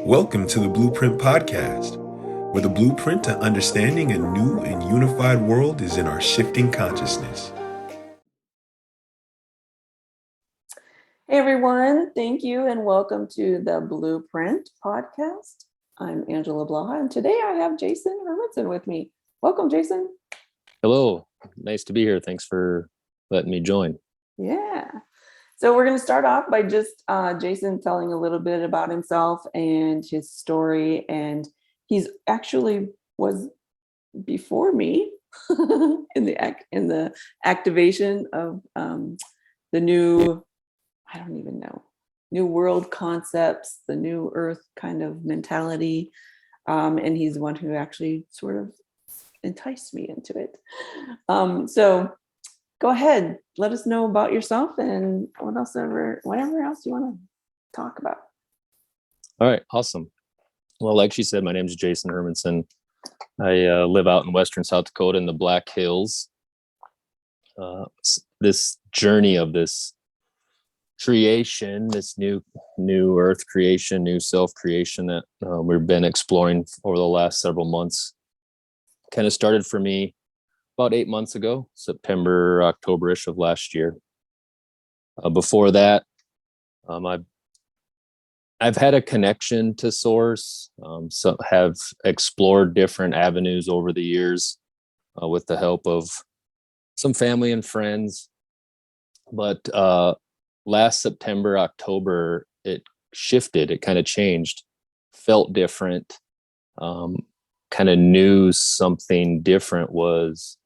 Welcome to the Blueprint Podcast, where the blueprint to understanding a new and unified world is in our shifting consciousness. Hey everyone, thank you and welcome to the Blueprint Podcast. I'm Angela Blaha and today I have Jason Hermanson with me. Welcome, Jason. Hello, nice to be here. Thanks for letting me join. Yeah. So we're going to start off by just Jason telling a little bit about himself and his story. And he's actually was before me in the activation of the new, I don't even know, new world concepts, the new earth kind of mentality. And he's the one who actually sort of enticed me into it. So go ahead, let us know about yourself and whatever else you want to talk about. All right, awesome. Well, like she said, my name is Jason Hermanson. I live out in Western South Dakota in the Black Hills. This journey of this creation, this new earth creation, new self creation that we've been exploring over the last several months kind of started for me about 8 months ago, September, October-ish of last year. Before that, I've had a connection to source, so have explored different avenues over the years with the help of some family and friends. But last September, October, it shifted, it kind of changed, felt different, kind of knew something different was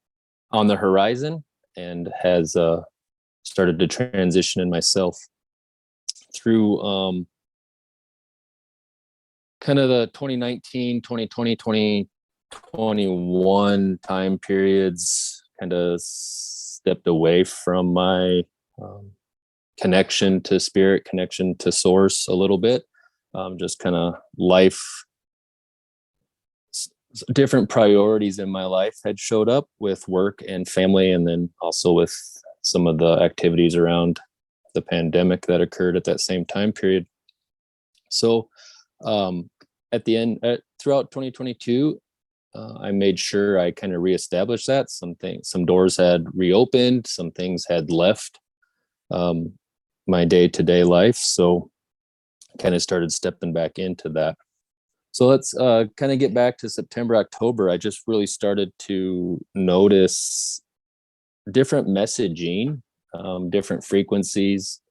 on the horizon and has started to transition in myself through kind of the 2019, 2020, 2021 time periods, kind of stepped away from my connection to spirit, connection to source a little bit. Just kind of life, different priorities in my life had showed up with work and family, and then also with some of the activities around the pandemic that occurred at that same time period. So at the end, throughout 2022, I made sure I kind of reestablished that. Some doors had reopened, some things had left my day-to-day life. So kind of started stepping back into that. So let's kind of get back to September, October. I just really started to notice different messaging, different frequencies.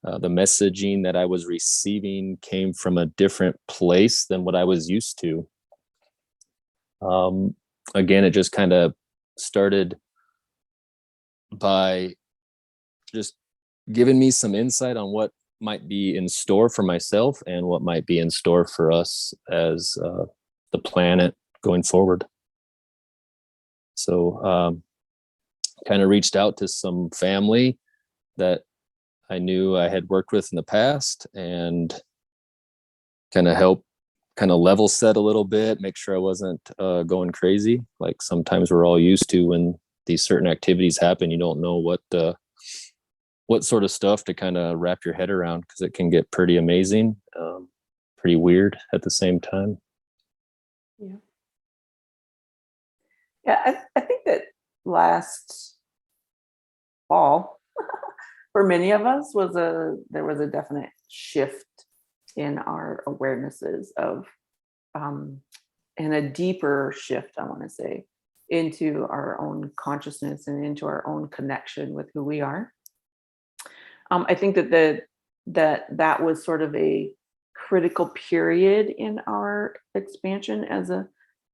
The messaging that I was receiving came from a different place than what I was used to. Again, it just kind of started by just giving me some insight on what might be in store for myself and what might be in store for us as the planet going forward. So kind of reached out to some family that I knew I had worked with in the past and kind of level set a little bit, make sure I wasn't going crazy. Like sometimes we're all used to when these certain activities happen, you don't know what sort of stuff to kind of wrap your head around, because it can get pretty amazing, pretty weird at the same time. Yeah, I think that last fall for many of us there was a definite shift in our awarenesses of and a deeper shift, I want to say, into our own consciousness and into our own connection with who we are. I think that was sort of a critical period in our expansion as a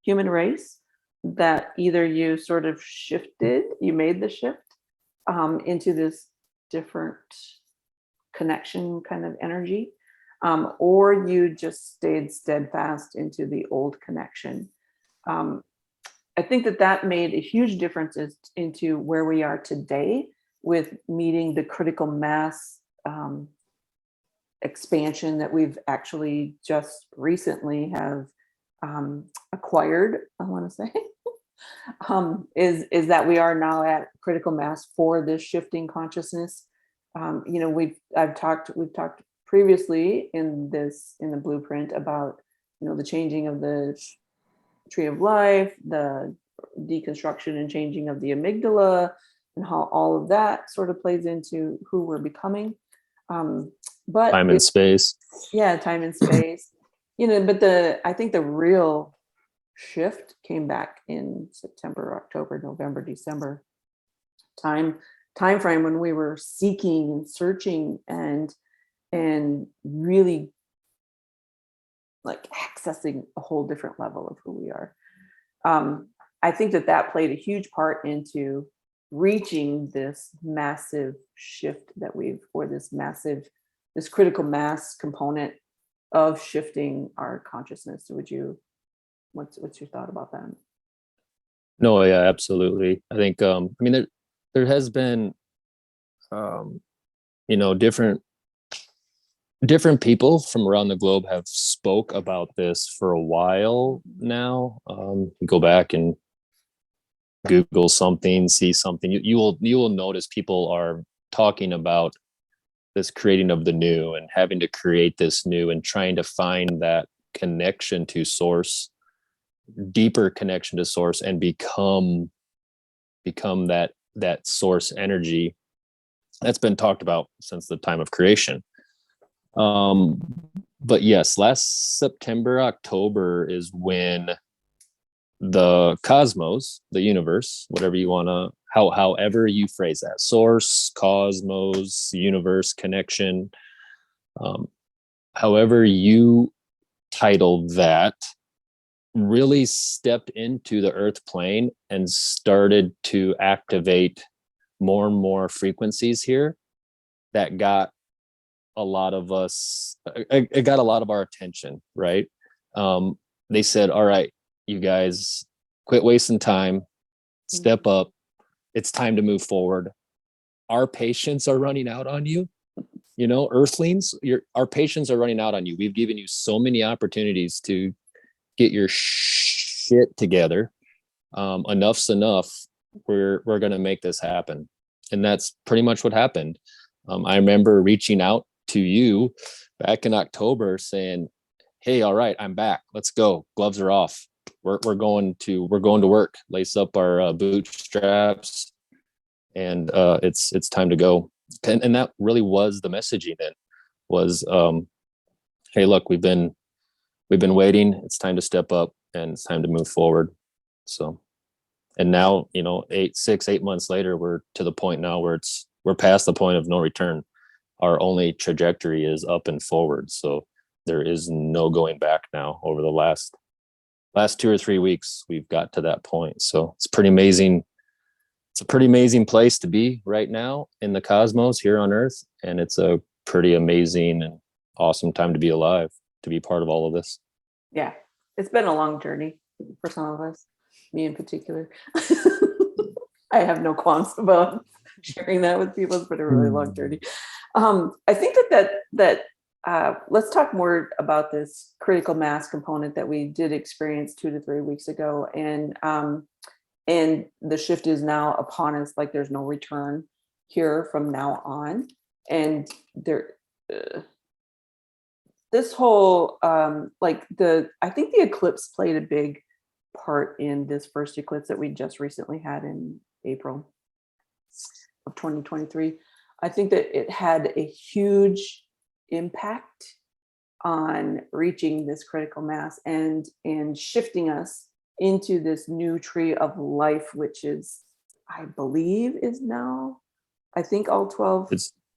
human race, that either you sort of you made the shift into this different connection kind of energy, or you just stayed steadfast into the old connection. I think that made a huge difference into where we are today with meeting the critical mass expansion that we've actually just recently have acquired, I want to say, is that we are now at critical mass for this shifting consciousness. We've talked previously in the blueprint about, the changing of the tree of life, the deconstruction and changing of the amygdala, and how all of that sort of plays into who we're becoming. But Time and space. yeah, time and space. But I think the real shift came back in September, October, November, December time frame, when we were seeking and searching and really like accessing a whole different level of who we are. I think that played a huge part into reaching this massive shift this critical mass component of shifting our consciousness. What's your thought about that? No, yeah, absolutely. I think, there has been, different people from around the globe have spoke about this for a while now. You go back and Google something, see something, you will notice people are talking about this creating of the new and having to create this new and trying to find that connection to source, deeper connection to source, and become that source energy that's been talked about since the time of creation. But yes, last September, October is when the cosmos, the universe, whatever you want to, however you phrase that, source, cosmos, universe, connection, however you title that, really stepped into the earth plane and started to activate more and more frequencies here that got a lot of us, it got a lot of our attention, right? They said, all right, you guys, quit wasting time, step up, it's time to move forward. Our patience are running out on you. Earthlings, our patience are running out on you. We've given you so many opportunities to get your shit together. Enough's enough. We're going to make this happen. And that's pretty much what happened. I remember reaching out to you back in October saying, hey, all right, I'm back. Let's go. Gloves are off. We're going to work. Lace up our bootstraps, and it's time to go. And that really was the messaging then, was hey, look, we've been waiting. It's time to step up, and it's time to move forward. So, and now, 8 months later, we're to the point now where we're past the point of no return. Our only trajectory is up and forward. So there is no going back now. Over the last 2 or 3 weeks, we've got to that point. So it's pretty amazing. It's a pretty amazing place to be right now in the cosmos here on Earth. And it's a pretty amazing and awesome time to be alive, to be part of all of this. Yeah, it's been a long journey for some of us, me in particular. I have no qualms about sharing that with people. It's been a really long journey. I think that let's talk more about this critical mass component that we did experience 2 to 3 weeks ago, and the shift is now upon us. Like, there's no return here from now on, and this whole I think the eclipse played a big part in this first eclipse that we just recently had in April of 2023. I think that it had a huge impact on reaching this critical mass and shifting us into this new tree of life, which is, I believe, is now, I think, all 12.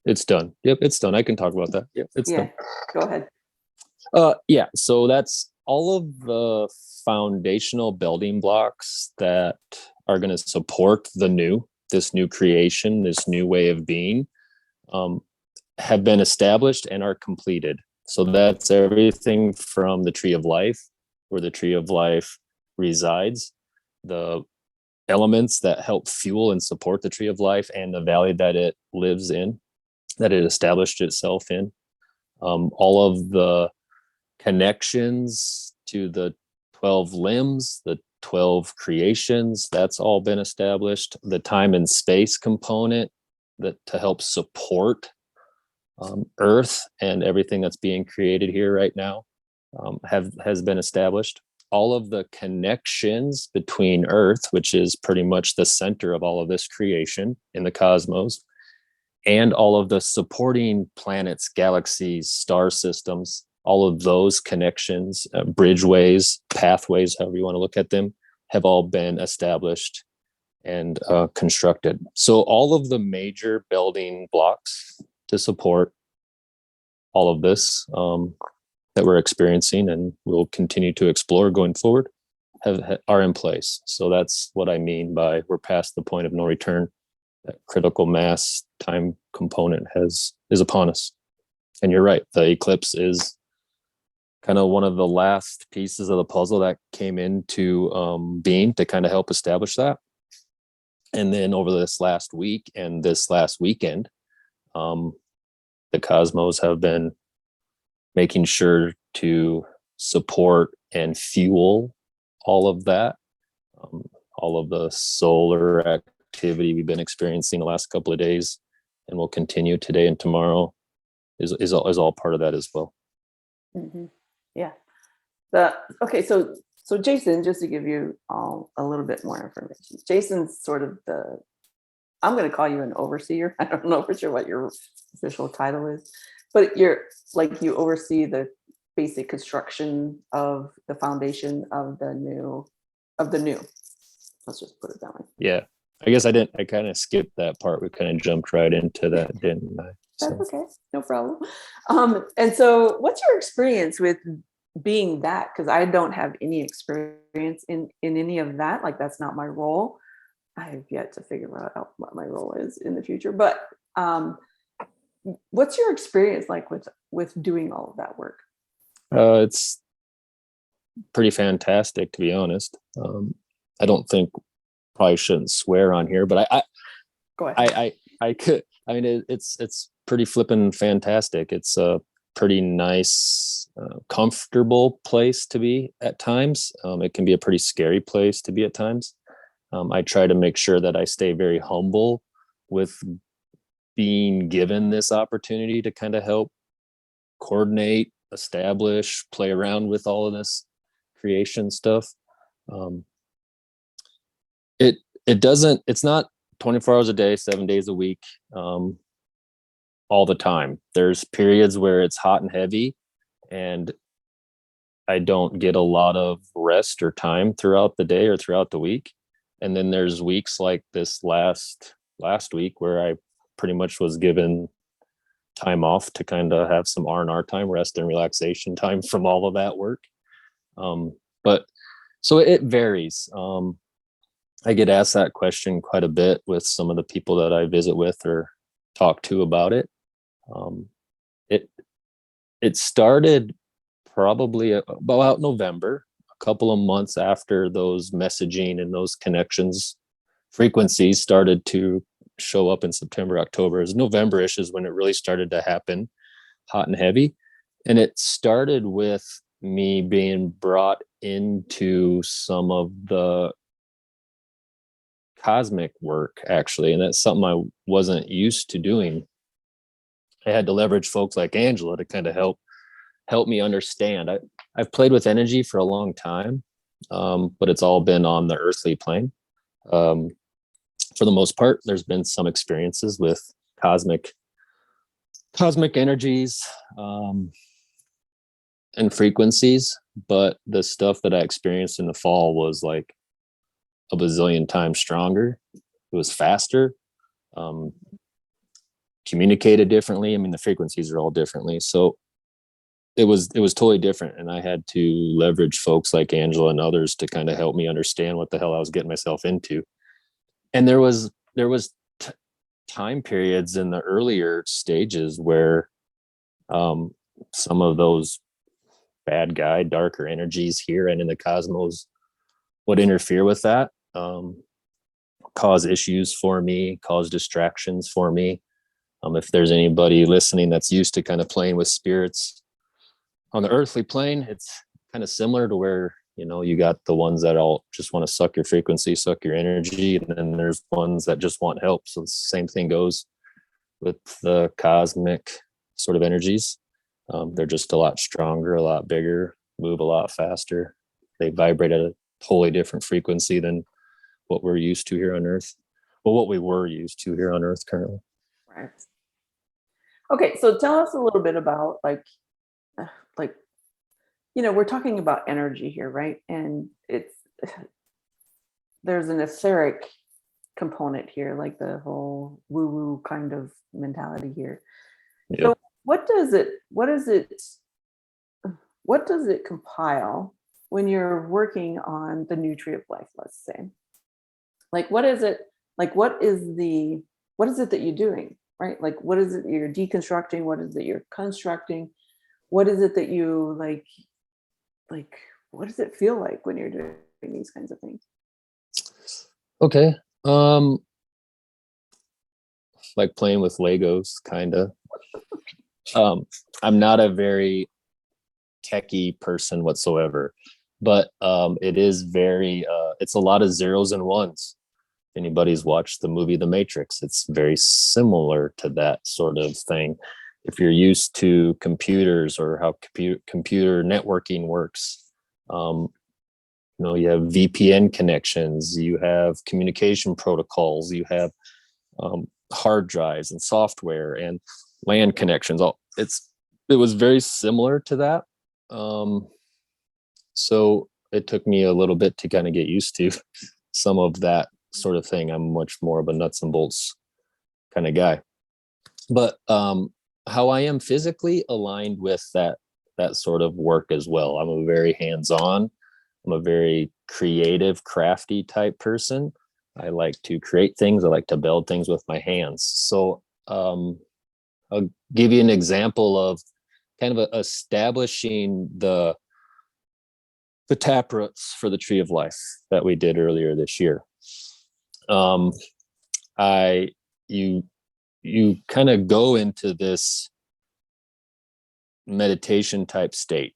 It's done. Yep, it's done. I can talk about that. Yep, it's done. Go ahead. Yeah, so that's all of the foundational building blocks that are going to support this new creation, this new way of being, have been established and are completed. So that's everything from the tree of life, where the tree of life resides, the elements that help fuel and support the tree of life, and the valley that it lives in, that it established itself in. All of the connections to the 12 limbs, the 12 creations, that's all been established. The time and space component that to help support Earth and everything that's being created here right now has been established. All of the connections between Earth, which is pretty much the center of all of this creation in the cosmos, and all of the supporting planets, galaxies, star systems, all of those connections, bridgeways, pathways, however you want to look at them, have all been established and constructed. So all of the major building blocks to support all of this that we're experiencing and will continue to explore going forward are in place. So that's what I mean by we're past the point of no return. That critical mass time component is upon us. And you're right, the eclipse is kind of one of the last pieces of the puzzle that came into being to kind of help establish that. And then over this last week and this last weekend, the cosmos have been making sure to support and fuel all of that, all of the solar activity we've been experiencing the last couple of days and will continue today and tomorrow is all part of that as well. Mm-hmm. Yeah. Okay. So Jason, just to give you a little bit more information, Jason's sort of I'm going to call you an overseer. I don't know for sure what your official title is, but you oversee the basic construction of the foundation of the new. Let's just put it that way. Yeah. I guess I kind of skipped that part. We kind of jumped right into that, didn't I? So. That's okay. No problem. And so what's your experience with being that? Because I don't have any experience in any of that. Like, that's not my role. I have yet to figure out what my role is in the future. But what's your experience like with doing all of that work? It's pretty fantastic, to be honest. I don't think probably shouldn't swear on here, but Go ahead. I could. I mean, it's pretty flippin' fantastic. It's a pretty nice, comfortable place to be at times. It can be a pretty scary place to be at times. I try to make sure that I stay very humble with being given this opportunity to kind of help coordinate, establish, play around with all of this creation stuff. It's not 24 hours a day, 7 days a week, all the time. There's periods where it's hot and heavy and I don't get a lot of rest or time throughout the day or throughout the week. And then there's weeks like this last week where I pretty much was given time off to kind of have some R&R time, rest and relaxation time from all of that work. But so it varies. I get asked that question quite a bit with some of the people that I visit with or talk to about it. It started probably about November, a couple of months after those messaging and those connections frequencies started to show up in September, October. As November-ish is when it really started to happen, hot and heavy. And it started with me being brought into some of the cosmic work, actually. And that's something I wasn't used to doing. I had to leverage folks like Angela to kind of help me understand. I've played with energy for a long time, but it's all been on the earthly plane. For the most part, there's been some experiences with cosmic energies and frequencies, but the stuff that I experienced in the fall was like a bazillion times stronger. It was faster, communicated differently. I mean, the frequencies are all differently. So it was totally different. And I had to leverage folks like Angela and others to kind of help me understand what the hell I was getting myself into. And there was time periods in the earlier stages where some of those bad guy, darker energies here and in the cosmos would interfere with that, cause issues for me, cause distractions for me. If there's anybody listening that's used to kind of playing with spirits on the earthly plane, it's kind of similar to where, you got the ones that all just want to suck your frequency, suck your energy. And then there's ones that just want help. So the same thing goes with the cosmic sort of energies. They're just a lot stronger, a lot bigger, move a lot faster. They vibrate at a totally different frequency than what we're used to here on Earth. Well, what we were used to here on Earth currently. Right. Okay, so tell us a little bit about like we're talking about energy here, right? And there's an etheric component here, like the whole woo-woo kind of mentality here. Yep. So what does it compile when you're working on the new tree of life, let's say? Like what is it that you're doing, right? Like what is it you're deconstructing? What is it you're constructing? What is it that you like what does it feel like when you're doing these kinds of things? Okay. Like playing with Legos, kind of. I'm not a very techie person whatsoever, but it is very it's a lot of zeros and ones. If anybody's watched the movie The Matrix, it's very similar to that sort of thing. If you're used to computers or how computer networking works, you have VPN connections, you have communication protocols, you have hard drives and software and LAN connections. It was very similar to that. So it took me a little bit to kind of get used to some of that sort of thing. I'm much more of a nuts and bolts kind of guy. But how I am physically aligned with that sort of work as well. I'm a very hands-on. I'm a very creative, crafty type person. I like to create things. I like to build things with my hands. So I'll give you an example of kind of establishing the taproots for the tree of life that we did earlier this year. You kind of go into this meditation type state.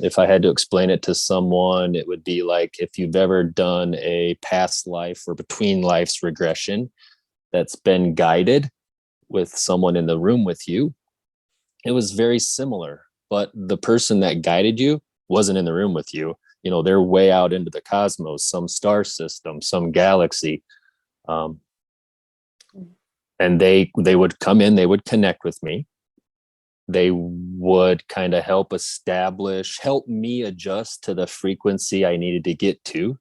If I had to explain it to someone, it would be like if you've ever done a past life or between lives regression that's been guided with someone in the room with you. It was very similar, but the person that guided you wasn't in the room with you. They're way out into the cosmos, some star system, some galaxy. And they would come in, they would connect with me. They would kind of help me adjust to the frequency I needed to get to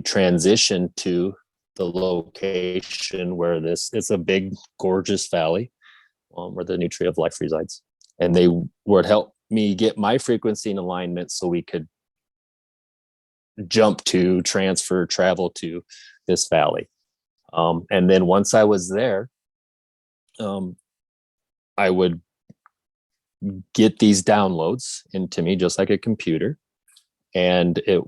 transition to the location where it's a big, gorgeous valley where the new tree of life resides. And they would help me get my frequency in alignment so we could travel to this valley. And then once I was there, I would get these downloads into me just like a computer, and it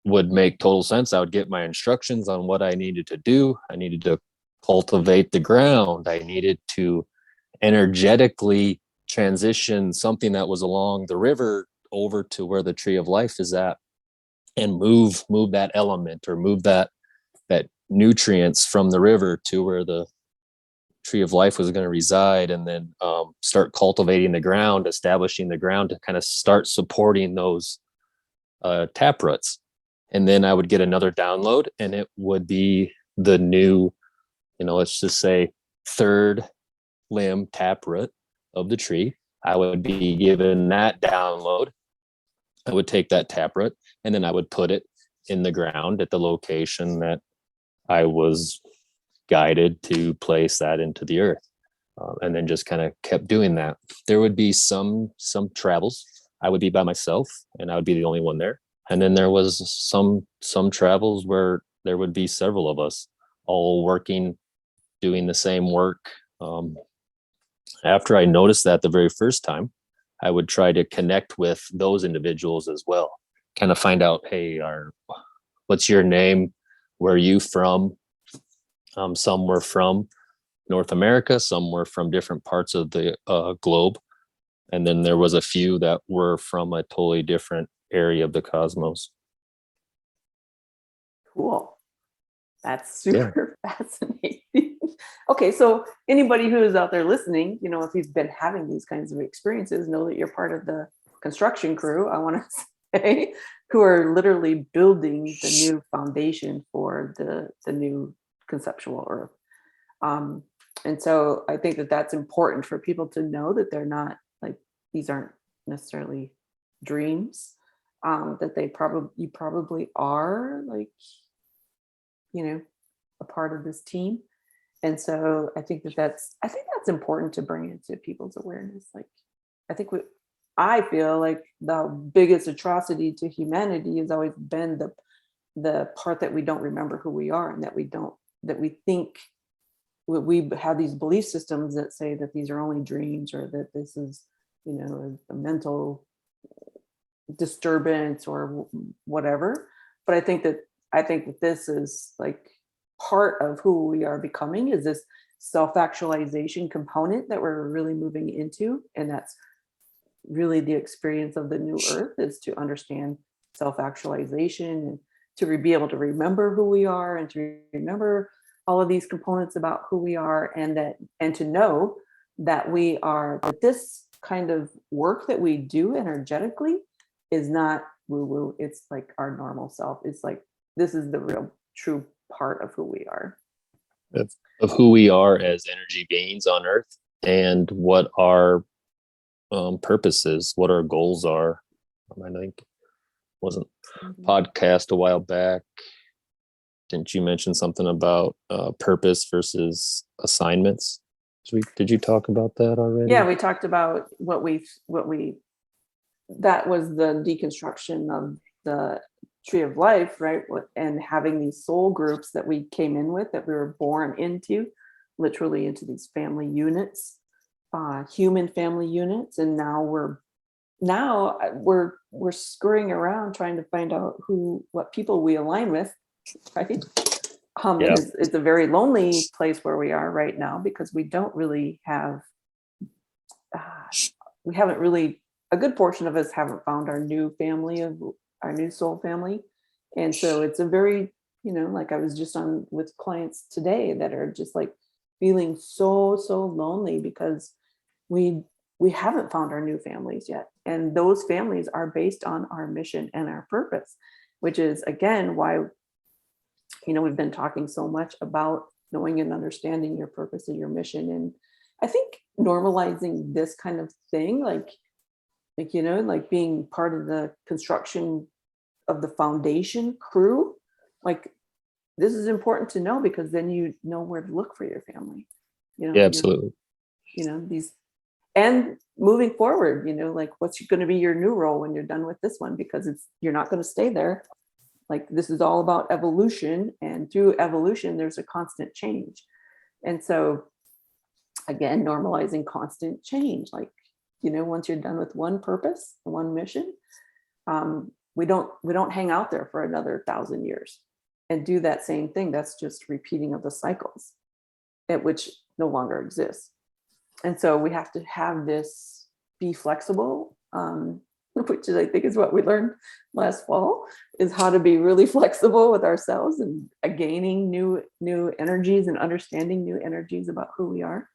would make total sense. I would get my instructions on what I needed to do. I needed to cultivate the ground. I needed to energetically transition something that was along the river over to where the tree of life is at, and move that element or move that nutrients from the river to where the tree of life was going to reside, and then start cultivating the ground, establishing the ground to kind of start supporting those taproots. And then I would get another download, and it would be the new, let's just say third limb taproot of the tree. I would be given that download. I would take that taproot, and then I would put it in the ground at the location that I was guided to place that into the earth, and then just kind of kept doing that. There would be some travels I would be by myself, and I would be the only one there. And then there was some travels where there would be several of us all working, doing the same work. After I noticed that the very first time, I would try to connect with those individuals as well, kind of find out, hey, what's your name? Where are you from? Some were from North America, some were from different parts of the globe. And then there was a few that were from a totally different area of the cosmos. Cool. That's super fascinating. Okay, so anybody who is out there listening, if you've been having these kinds of experiences, know that you're part of the construction crew, I want to say, who are literally building the new foundation for the new conceptual earth. And so I think that that's important for people to know, that they're not like, these aren't necessarily dreams, that you probably are, like, a part of this team. And so I think that's important to bring into people's awareness. Like, I feel like the biggest atrocity to humanity has always been the part that we don't remember who we are, and that we think we have these belief systems that say that these are only dreams, or that this is, a mental disturbance or whatever. But I think that this is like part of who we are becoming, is this self-actualization component that we're really moving into. And that's really the experience of the new earth, is to understand self-actualization, and to be able to remember who we are, and to remember all of these components about who we are, and to know that that this kind of work that we do energetically is not woo-woo. It's like our normal self. It's like, this is the real true part of who we are. Of who we are as energy beings on Earth, and what our purposes, what our goals are. I think wasn't podcast a while back. Didn't you mention something about purpose versus assignments? Did you talk about that already? Yeah, we talked about that was the deconstruction of the tree of life, right? And having these soul groups that we came in with, that we were born into, literally into these family units, human family units. And now we're scurrying around trying to find out what people we align with, right? It's a very lonely place where we are right now, because we don't really have, a good portion of us haven't found our new family, of our new soul family. And so it's a very, like, I was just on with clients today that are just like feeling so lonely, because we haven't found our new families yet. And those families are based on our mission and our purpose, which is, again, why we've been talking so much about knowing and understanding your purpose and your mission. And I think normalizing this kind of thing, like being part of the construction of the foundation crew, like, this is important to know, because then you know where to look for your family. Yeah, absolutely. These, and moving forward, like, what's going to be your new role when you're done with this one, because you're not going to stay there. Like, this is all about evolution, and through evolution, there's a constant change. And so, again, normalizing constant change. Like, once you're done with one purpose, one mission, we don't hang out there for another 1,000 years and do that same thing. That's just repeating of the cycles, which no longer exists. And so we have to have this, be flexible, which is, I think, is what we learned last fall, is how to be really flexible with ourselves, and gaining new energies, and understanding new energies about who we are,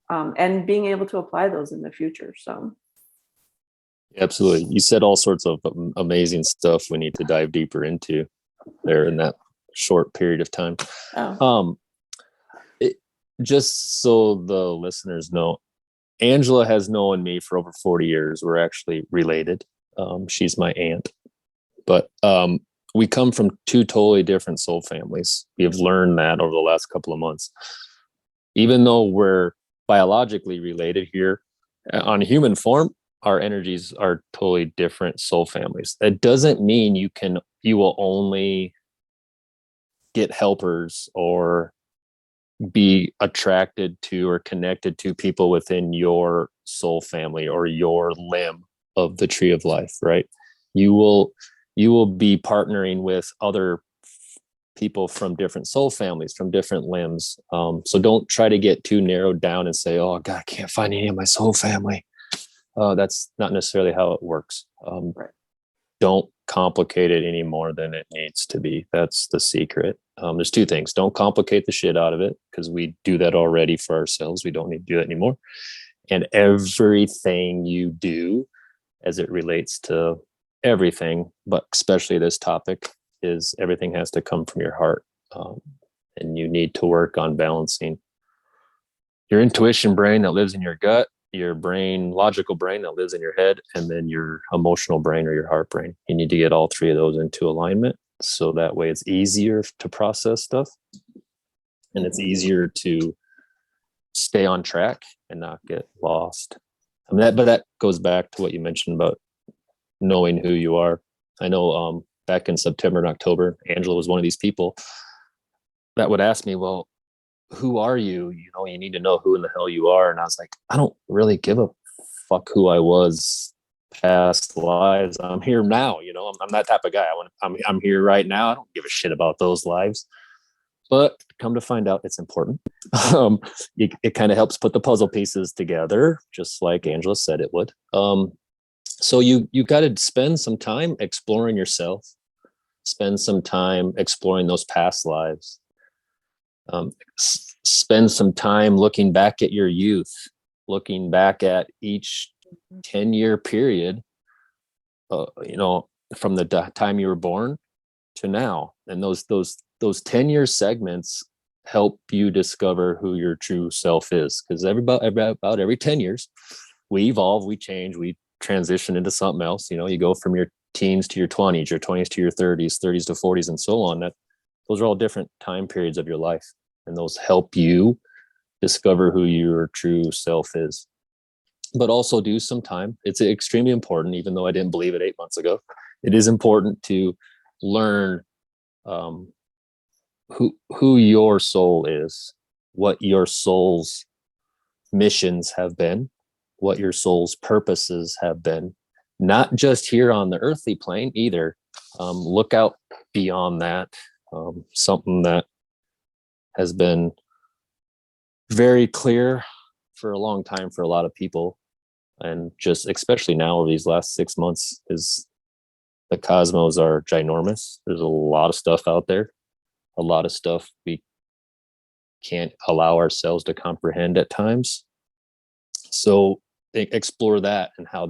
and being able to apply those in the future. So, absolutely. You said all sorts of amazing stuff we need to dive deeper into there in that short period of time. Just so the listeners know, Angela has known me for over 40 years. We're actually related. She's my aunt, but we come from two totally different soul families. We have learned that over the last couple of months. Even though we're biologically related here on human form, our energies are totally different soul families. That doesn't mean you will only get helpers or be attracted to or connected to people within your soul family or your limb of the tree of life, right? You will be partnering with other people from different soul families, from different limbs. So don't try to get too narrowed down and say, oh God, I can't find any of my soul family. That's not necessarily how it works. right. Don't complicate it any more than it needs to be. That's the secret. There's two things. Don't complicate the shit out of it, because we do that already for ourselves. We don't need to do that anymore. And everything you do as it relates to everything, but especially this topic, is everything has to come from your heart. And you need to work on balancing your intuition brain that lives in your gut, your brain, logical brain that lives in your head, and then your emotional brain or your heart brain. You need to get all three of those into alignment, so that way it's easier to process stuff, and it's easier to stay on track and not get lost. I mean, but that goes back to what you mentioned about knowing who you are. I know back in September and October, Angela was one of these people that would ask me, well, who are you? You know, you need to know who in the hell you are. And I was like, I don't really give a fuck who I was past lives. I'm here now. You know, I'm that type of guy. I'm here right now. I don't give a shit about those lives. But come to find out, it's important. It kind of helps put the puzzle pieces together, just like Angela said it would. So you got to spend some time exploring yourself, spend some time exploring those past lives, spend some time looking back at your youth, looking back at each 10-year period, you know, from the time you were born to now. And those 10-year segments help you discover who your true self is. Because about every 10 years, we evolve, we change, we transition into something else. You know, you go from your teens to your 20s, your 20s to your 30s, 30s to 40s, and so on. Those are all different time periods of your life. And those help you discover who your true self is. But also do some time. It's extremely important, even though I didn't believe it 8 months ago. It is important to learn who your soul is, what your soul's missions have been, what your soul's purposes have been, not just here on the earthly plane either. Look out beyond that. Something that has been very clear for a long time for a lot of people, and just especially now over these last 6 months, is the cosmos are ginormous. There's a lot of stuff out there, a lot of stuff we can't allow ourselves to comprehend at times. So explore that, and how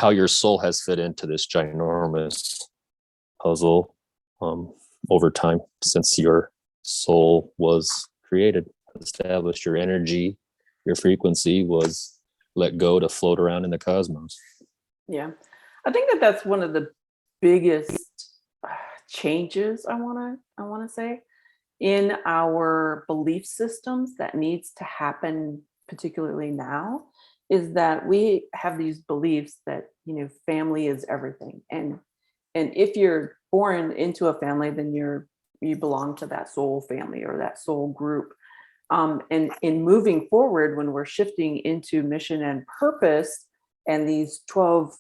your soul has fit into this ginormous puzzle over time, since your soul was created, established. Your energy, your frequency was let go to float around in the cosmos. Yeah, I think that's one of the biggest changes I want to say in our belief systems that needs to happen, particularly now, is that we have these beliefs that, you know, family is everything, and if you're born into a family, then you belong to that soul family or that soul group. And in moving forward, when we're shifting into mission and purpose, and these 12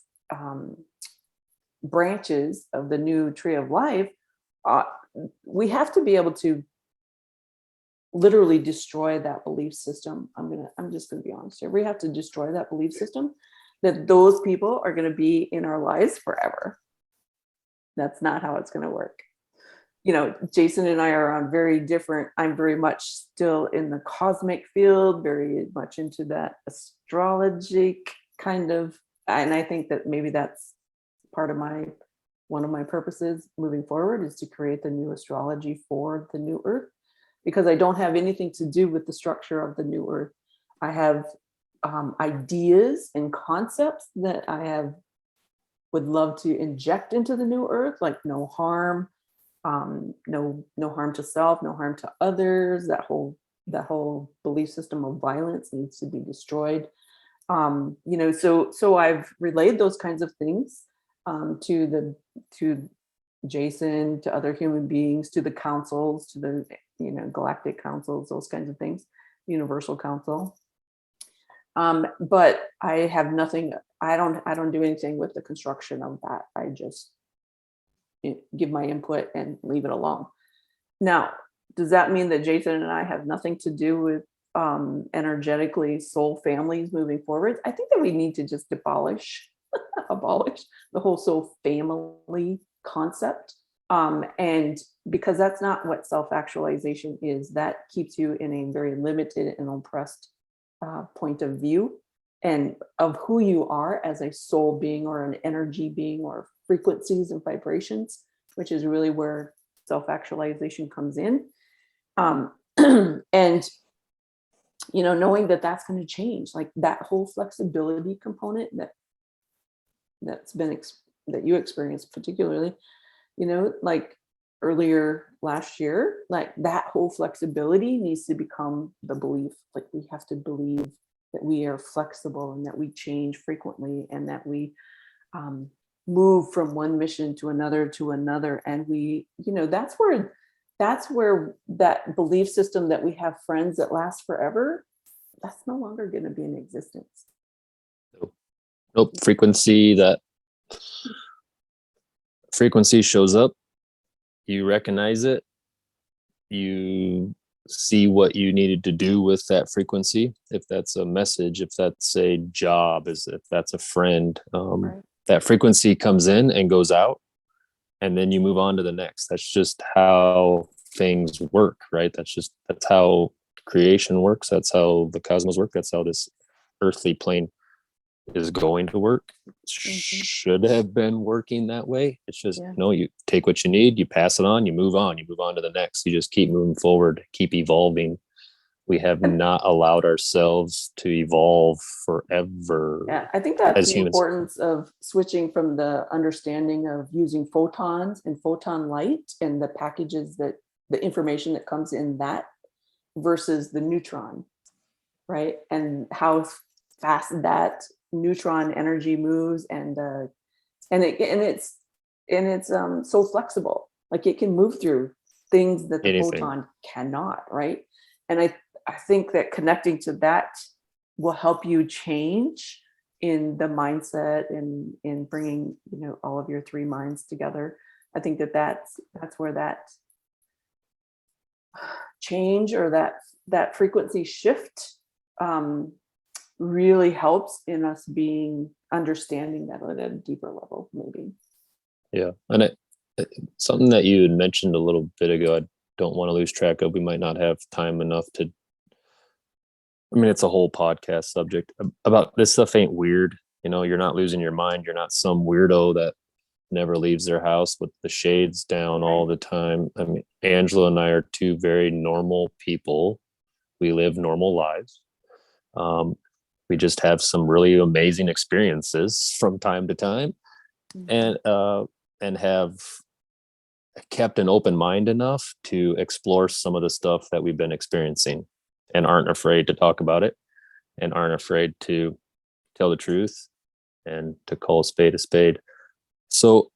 branches of the new tree of life, we have to be able to literally destroy that belief system. I'm just gonna be honest here. We have to destroy that belief system that those people are going to be in our lives forever. That's not how it's going to work. You know, Jason and I are on very different. I'm very much still in the cosmic field, very much into that astrology kind of, and I think that maybe that's part of one of my purposes moving forward, is to create the new astrology for the new earth, because I don't have anything to do with the structure of the new earth. I have ideas and concepts that would love to inject into the new earth, like no harm, no harm to self, no harm to others. That whole belief system of violence needs to be destroyed. You know, so I've relayed those kinds of things to Jason, to other human beings, to the councils, to the, you know, galactic councils, those kinds of things, universal council. But I have nothing. I don't do anything with the construction of that. I just give my input and leave it alone. Now, does that mean that Jason and I have nothing to do with energetically soul families moving forward? I think that we need to just abolish the whole soul family concept. And because that's not what self-actualization is, that keeps you in a very limited and oppressed point of view and of who you are as a soul being or an energy being or frequencies and vibrations, which is really where self-actualization comes in. And knowing that that's going to change, like that whole flexibility component that's been that you experienced particularly, like earlier last year, like that whole flexibility needs to become the belief. Like we have to believe that we are flexible and that we change frequently and that we move from one mission to another. And we, that's where that belief system that we have friends that last forever, that's no longer going to be in existence. Nope. That frequency shows up, you recognize it, you see what you needed to do with that frequency. If that's a message, if that's a job, if that's a friend, Right. that frequency comes in and goes out, and then you move on to the next. That's just how things work, right? That's how creation works. That's how the cosmos work. That's how this earthly plane is going to work. Should have been working that way. It's just, you take what you need, you pass it on, you move on to the next. You just keep moving forward, keep evolving. We have not allowed ourselves to evolve forever. Yeah, I think that's as the humans. importance of switching from the understanding of using photons and photon light and the packages that the information that comes in that versus the neutron, right? And how fast that neutron energy moves and it's so flexible. Like it can move through things that the Anything. photon cannot, right? And I think that connecting to that will help you change in the mindset and in bringing all of your three minds together. I think that's where that change or that frequency shift really helps in us being understanding that at a deeper level, maybe. Yeah, and something that you had mentioned a little bit ago, I don't want to lose track of. We might not have time enough to. I mean, it's a whole podcast subject about this stuff. Ain't weird, You're not losing your mind. You're not some weirdo that never leaves their house with the shades down all the time. I mean, Angela and I are two very normal people. We live normal lives. We just have some really amazing experiences from time to time, and have kept an open mind enough to explore some of the stuff that we've been experiencing, and aren't afraid to talk about it, and aren't afraid to tell the truth and to call a spade. So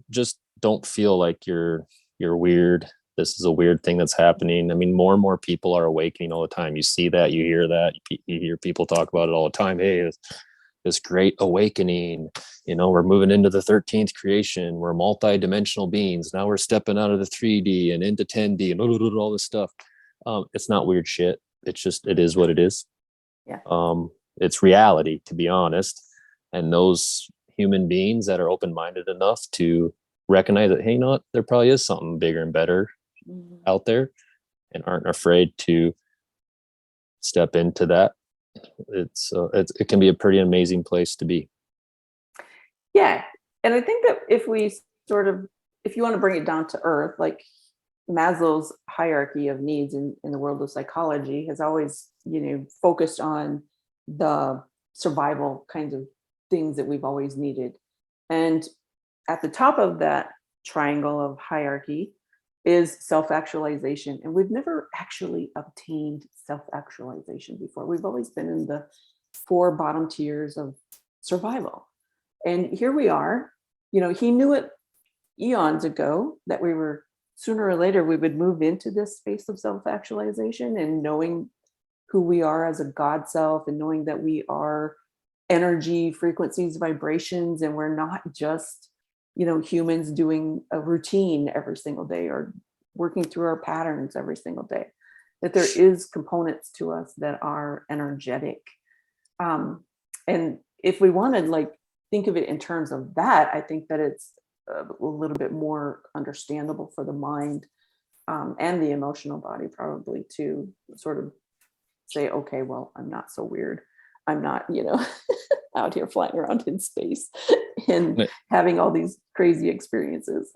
just don't feel like you're weird. This is a weird thing that's happening. I mean, more and more people are awakening all the time. You see that, you hear that, you hear people talk about it all the time. Hey, this great awakening, we're moving into the 13th creation. We're multi-dimensional beings. Now we're stepping out of the 3D and into 10D and all this stuff. It's not weird shit. It's just, it is what it is. Yeah. It's reality, to be honest. And those human beings that are open-minded enough to recognize that, hey, there probably is something bigger and better out there, and aren't afraid to step into that. It can be a pretty amazing place to be. Yeah. And I think that if you want to bring it down to earth, like Maslow's hierarchy of needs in the world of psychology has always, focused on the survival kinds of things that we've always needed. And at the top of that triangle of hierarchy is self-actualization. And we've never actually obtained self-actualization before. We've always been in the 4 bottom tiers of survival. And here we are, he knew it eons ago that we were sooner or later, we would move into this space of self-actualization and knowing who we are as a God self and knowing that we are energy, frequencies, vibrations, and we're not just, humans doing a routine every single day or working through our patterns every single day, that there is components to us that are energetic. And if we want to think of it in terms of that, I think that it's a little bit more understandable for the mind, and the emotional body, probably, to sort of say, okay, well, I'm not so weird. I'm not, out here flying around in space and having all these crazy experiences.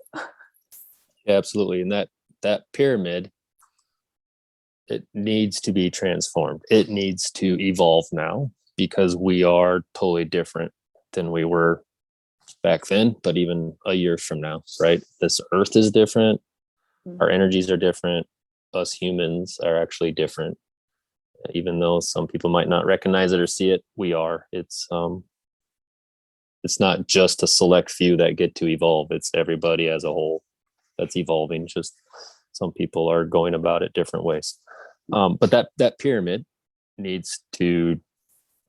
Yeah, absolutely. And that pyramid, it needs to be transformed. It needs to evolve now, because we are totally different than we were back then, but even a year from now, right? This earth is different. Our energies are different. Us humans are actually different. Even though some people might not recognize it or see it, we are. It's not just a select few that get to evolve. It's everybody as a whole that's evolving. Just some people are going about it different ways. But that pyramid needs to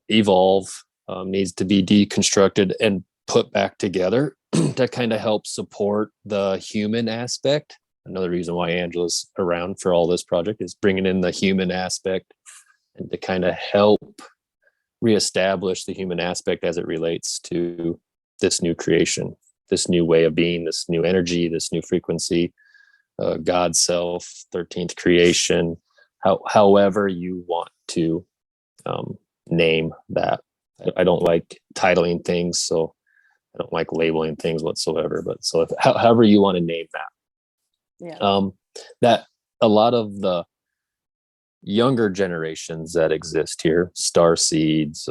evolve, needs to be deconstructed and put back together to kind of help support the human aspect. Another reason why Angela's around for all this project is bringing in the human aspect and to kind of help reestablish the human aspect as it relates to this new creation, this new way of being, this new energy, this new frequency, God's self, 13th creation, however you want to name that. I don't like titling things, so I don't like labeling things whatsoever. But so however you want to name that, that a lot of the younger generations that exist here, star seeds,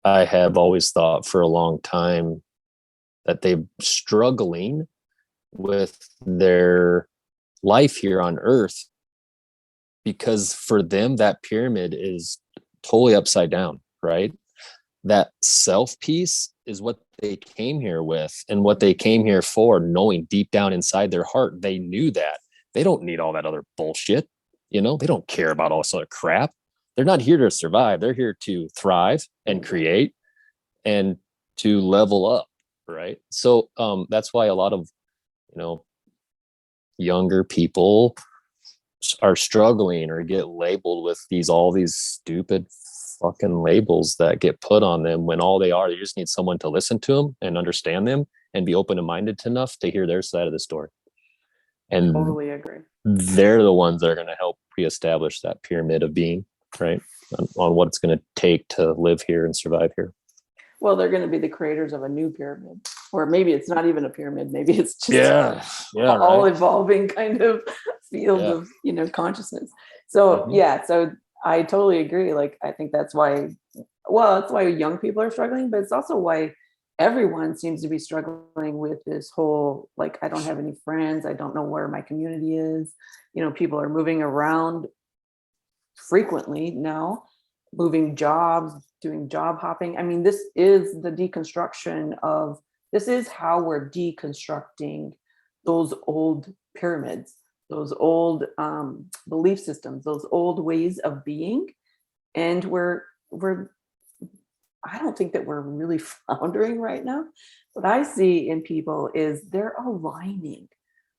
I have always thought for a long time that they're struggling with their life here on Earth, because for them that pyramid is totally upside down, right? That self piece is what they came here with and what they came here for, knowing deep down inside their heart, they knew that they don't need all that other bullshit. They don't care about all this other crap. They're not here to survive. They're here to thrive and create and to level up, right? So that's why a lot of younger people are struggling or get labeled with all these stupid fucking labels that get put on them, when all they just need someone to listen to them and understand them and be open and minded enough to hear their side of the story. And Totally agree. They're the ones that are going to help reestablish that pyramid of being, right? On what it's going to take to live here and survive here. Well, they're going to be the creators of a new pyramid, or maybe it's not even a pyramid. Maybe it's just all right. Evolving kind of field of consciousness. So so I totally agree. Like, I think that's why young people are struggling, but it's also why everyone seems to be struggling with this whole, like, I don't have any friends. I don't know where my community is. People are moving around frequently now, moving jobs, doing job hopping. I mean, this is the deconstruction of, this is how we're deconstructing those old pyramids, those old belief systems, those old ways of being. And we're I don't think that we're really floundering right now. What I see in people is they're aligning.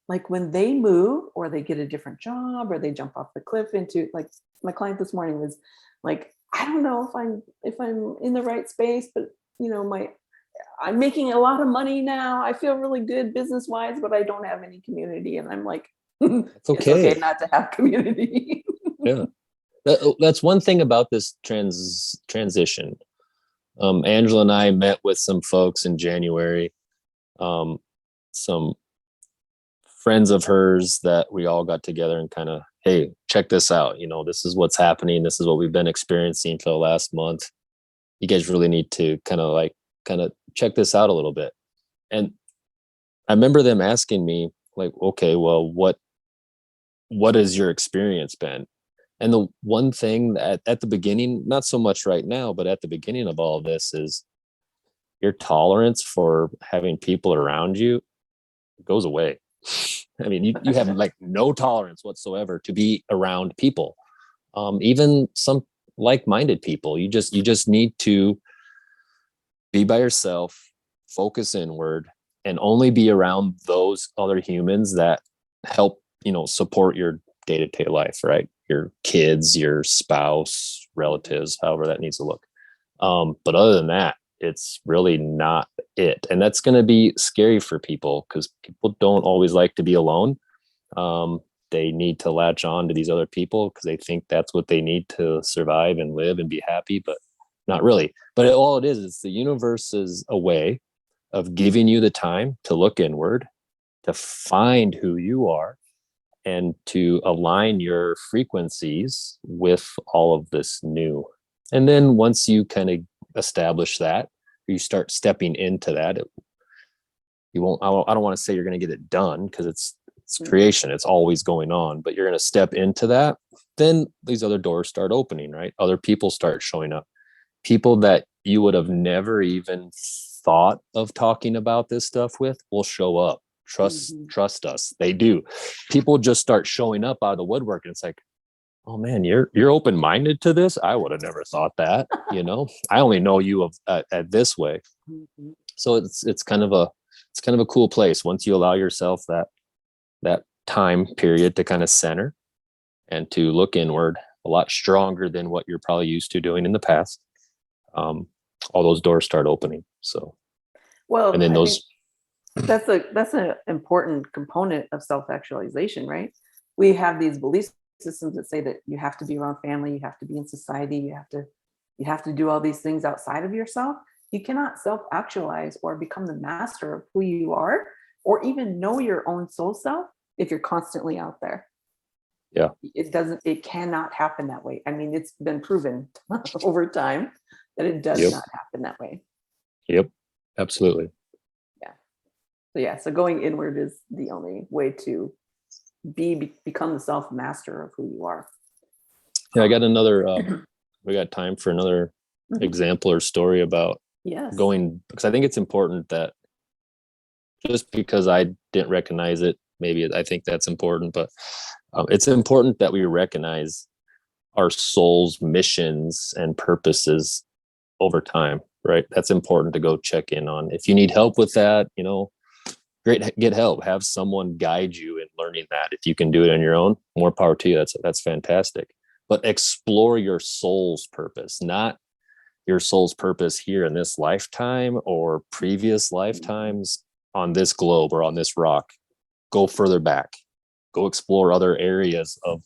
Like, when they move or they get a different job or they jump off the cliff into, like, my client this morning was like, I don't know if I'm in the right space, but I'm making a lot of money now. I feel really good business wise, but I don't have any community. And I'm like, it's okay. It's okay not to have community. Yeah. That's one thing about this transition. Angela and I met with some folks in January, some friends of hers that we all got together and kind of, hey, check this out. This is what's happening. This is what we've been experiencing for the last month. You guys really need to kind of check this out a little bit. And I remember them asking me, like, okay, well, what has your experience been? And the one thing that at the beginning, not so much right now, but at the beginning of all of this, is your tolerance for having people around you goes away. I mean, you have like no tolerance whatsoever to be around people, even some like-minded people. You just need to be by yourself, focus inward, and only be around those other humans that help, support your day-to-day life, right? Your kids, your spouse, relatives, however that needs to look. But other than that, it's really not it. And that's going to be scary for people because people don't always like to be alone. They need to latch on to these other people because they think that's what they need to survive and live and be happy, but not really. But all it is the universe is a way of giving you the time to look inward, to find who you are, and to align your frequencies with all of this new. And then once you kind of establish that, you start stepping into that, you won't, I don't want to say you're going to get it done because it's creation, it's always going on, but you're going to step into that. Then these other doors start opening, right? Other people start showing up, people that you would have never even thought of talking about this stuff with will show up. Trust us, they do. People just start showing up out of the woodwork, and it's like, oh man, you're open-minded to this. I would have never thought that. I only know you at this way. So it's kind of a cool place once you allow yourself that time period to kind of center and to look inward a lot stronger than what you're probably used to doing in the past. All those doors start opening. So, well, and then that's an important component of self-actualization, right? We have these belief systems that say that you have to be around family, you have to be in society, you have to do all these things outside of yourself. You cannot self-actualize or become the master of who you are, or even know your own soul self if you're constantly out there. Yeah. It cannot happen that way. I mean, it's been proven over time that it does not happen that way. Yep. Absolutely. So going inward is the only way to become the self-master of who you are. Yeah, I got another, we got time for another example or story about going, because I think it's important that just because I didn't recognize it, maybe I think that's important, but it's important that we recognize our soul's missions and purposes over time, right? That's important to go check in on. If you need help with that, great, get help. Have someone guide you in learning that. If you can do it on your own, more power to you. That's fantastic. But explore your soul's purpose, not your soul's purpose here in this lifetime or previous lifetimes on this globe or on this rock. Go further back. Go explore other areas of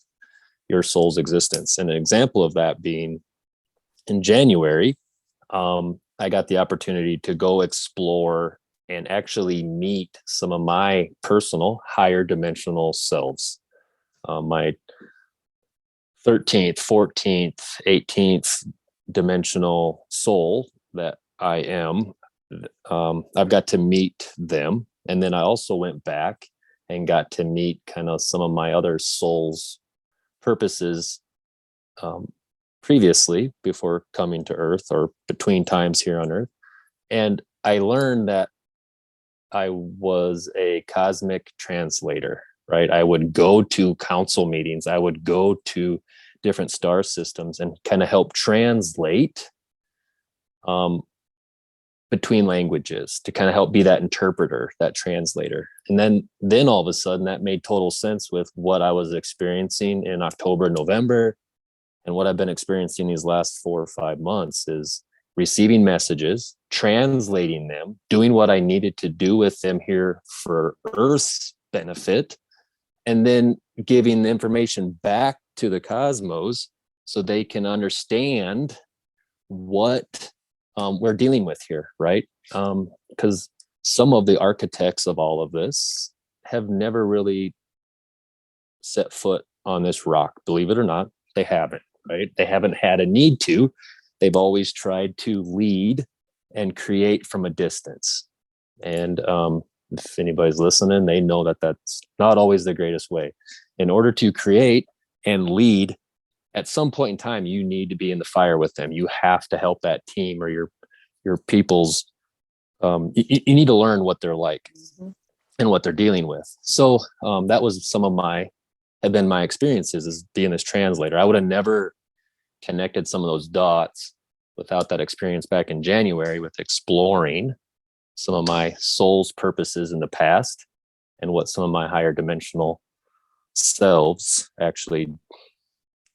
your soul's existence. And an example of that being in January, I got the opportunity to go explore and actually meet some of my personal higher dimensional selves. My 13th, 14th, 18th dimensional soul that I am. I've got to meet them. And then I also went back and got to meet kind of some of my other soul's purposes previously before coming to Earth or between times here on Earth. And I learned that I was a cosmic translator, right? I would go to council meetings. I would go to different star systems and kind of help translate between languages to kind of help be that interpreter, that translator. And then all of a sudden that made total sense with what I was experiencing in October, November, and what I've been experiencing these last 4 or 5 months is receiving messages, translating them, doing what I needed to do with them here for Earth's benefit, and then giving the information back to the cosmos so they can understand what we're dealing with here, right? Because some of the architects of all of this have never really set foot on this rock. Believe it or not, they haven't, right? They haven't had a need to. They've always tried to lead and create from a distance. And if anybody's listening, they know that that's not always the greatest way. In order to create and lead, at some point in time, you need to be in the fire with them. You have to help that team or your people's, you need to learn what they're like and what they're dealing with. So that was have been my experiences as being this translator. I would have never connected some of those dots without that experience back in January with exploring some of my soul's purposes in the past and what some of my higher dimensional selves actually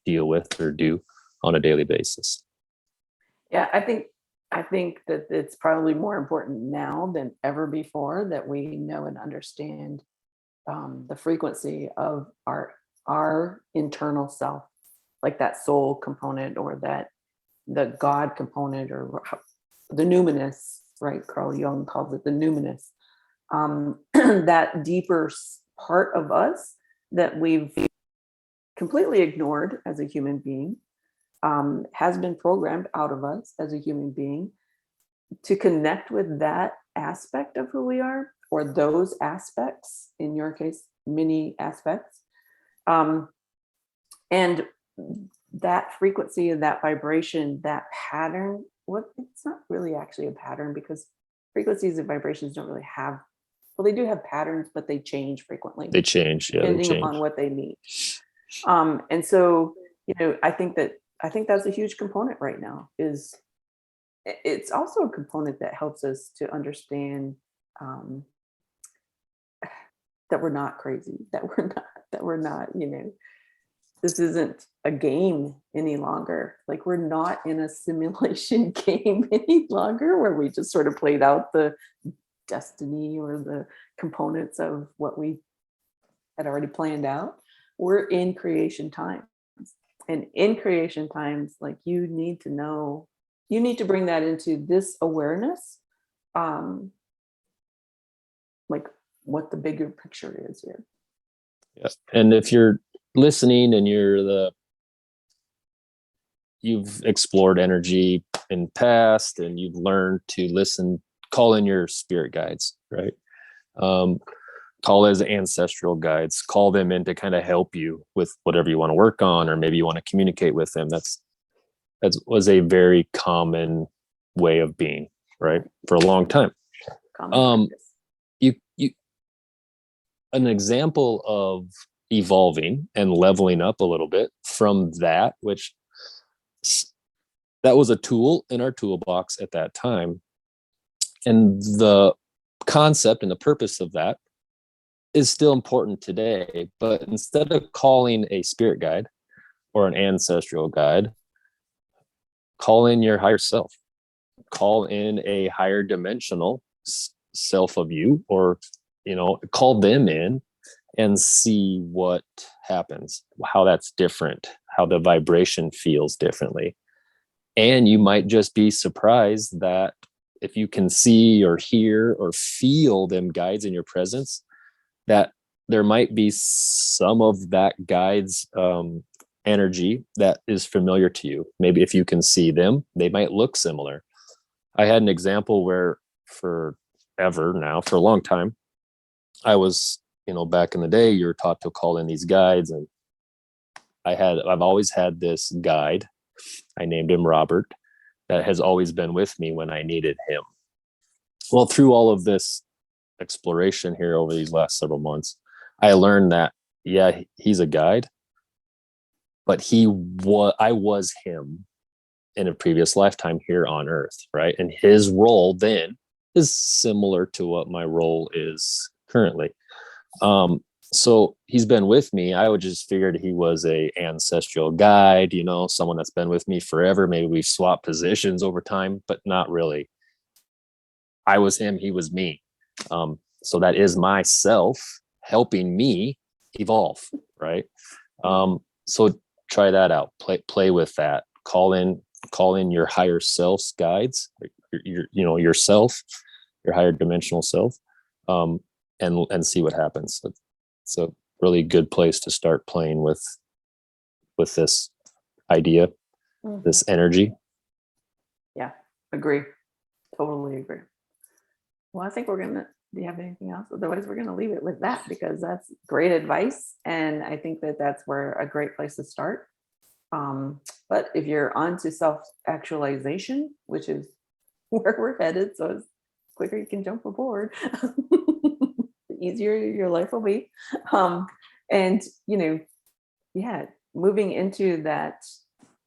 deal with or do on a daily basis. Yeah, I think I think that it's probably more important now than ever before that we know and understand the frequency of our internal self, like that soul component, or that the God component, or the numinous, right? Carl Jung calls it the numinous. That deeper part of us that we've completely ignored as a human being, has been programmed out of us as a human being, to connect with that aspect of who we are, or those aspects, in your case, many aspects. Um, and that frequency and that vibration, that pattern, what it's not really actually a pattern, because frequencies and vibrations don't really have, well, they do have patterns, but they change frequently. They change. Yeah, depending they change. upon what they need. And so, I think that's a huge component right now. Is it's also a component that helps us to understand, that we're not crazy, that we're not, this isn't a game any longer. Like, we're not in a simulation game any longer, where we just sort of played out the destiny or the components of what we had already planned out. We're in creation times. And in creation times, like, you need to bring that into this awareness, like what the bigger picture is here. Yeah. And if you're listening and you've explored energy in past, and you've learned to listen, call in your spirit guides, right? Call as ancestral guides, call them in to kind of help you with whatever you want to work on, or maybe you want to communicate with them. That was a very common way of being, right? For a long time. Common practice. You an example of evolving and leveling up a little bit from that, which that was a tool in our toolbox at that time. And the concept and the purpose of that is still important today. But instead of calling a spirit guide or an ancestral guide, call in your higher self, call in a higher dimensional self of you, or, call them in and see what happens, how that's different, how the vibration feels differently. And you might just be surprised that if you can see or hear or feel them guides in your presence, that there might be some of that guide's energy that is familiar to you. Maybe if you can see them, they might look similar. I had an example where for a long time, I was, back in the day, you were taught to call in these guides. And I've always had this guide. I named him Robert, that has always been with me when I needed him. Well, through all of this exploration here over these last several months, I learned that, yeah, he's a guide, but I was him in a previous lifetime here on Earth, right? And his role then is similar to what my role is currently. So he's been with me. I would just figured he was a ancestral guide, someone that's been with me forever. Maybe we've swapped positions over time, but not really. I was him, he was me. So that is myself helping me evolve, right? So try that out. Play with that. Call in your higher self's guides, yourself, your higher dimensional self, and see what happens. It's a really good place to start playing with this idea, this energy. Yeah, agree. Totally agree. Well, I think do you have anything else? Otherwise, we're going to leave it with that, because that's great advice. And I think that that's a great place to start. But if you're on to self-actualization, which is where we're headed, so it's quicker you can jump aboard, the easier your life will be. And, moving into that,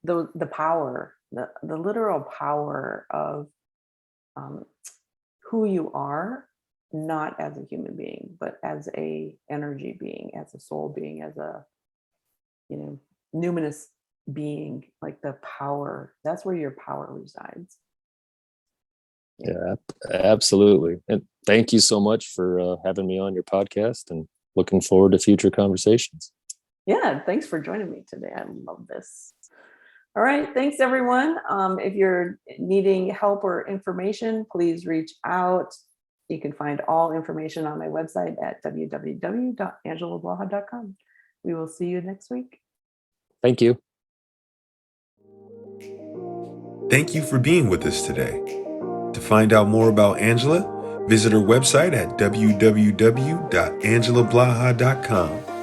the power, the literal power of who you are, not as a human being, but as a energy being, as a soul being, as a, numinous being, like the power, that's where your power resides. Yeah, absolutely. And thank you so much for having me on your podcast, and looking forward to future conversations. Yeah, thanks for joining me today. I love this. All right, thanks everyone. If you're needing help or information, please reach out. You can find all information on my website at www.angelablaha.com. We will see you next week. Thank you. Thank you for being with us today. To find out more about Angela, visit her website at www.angelablaha.com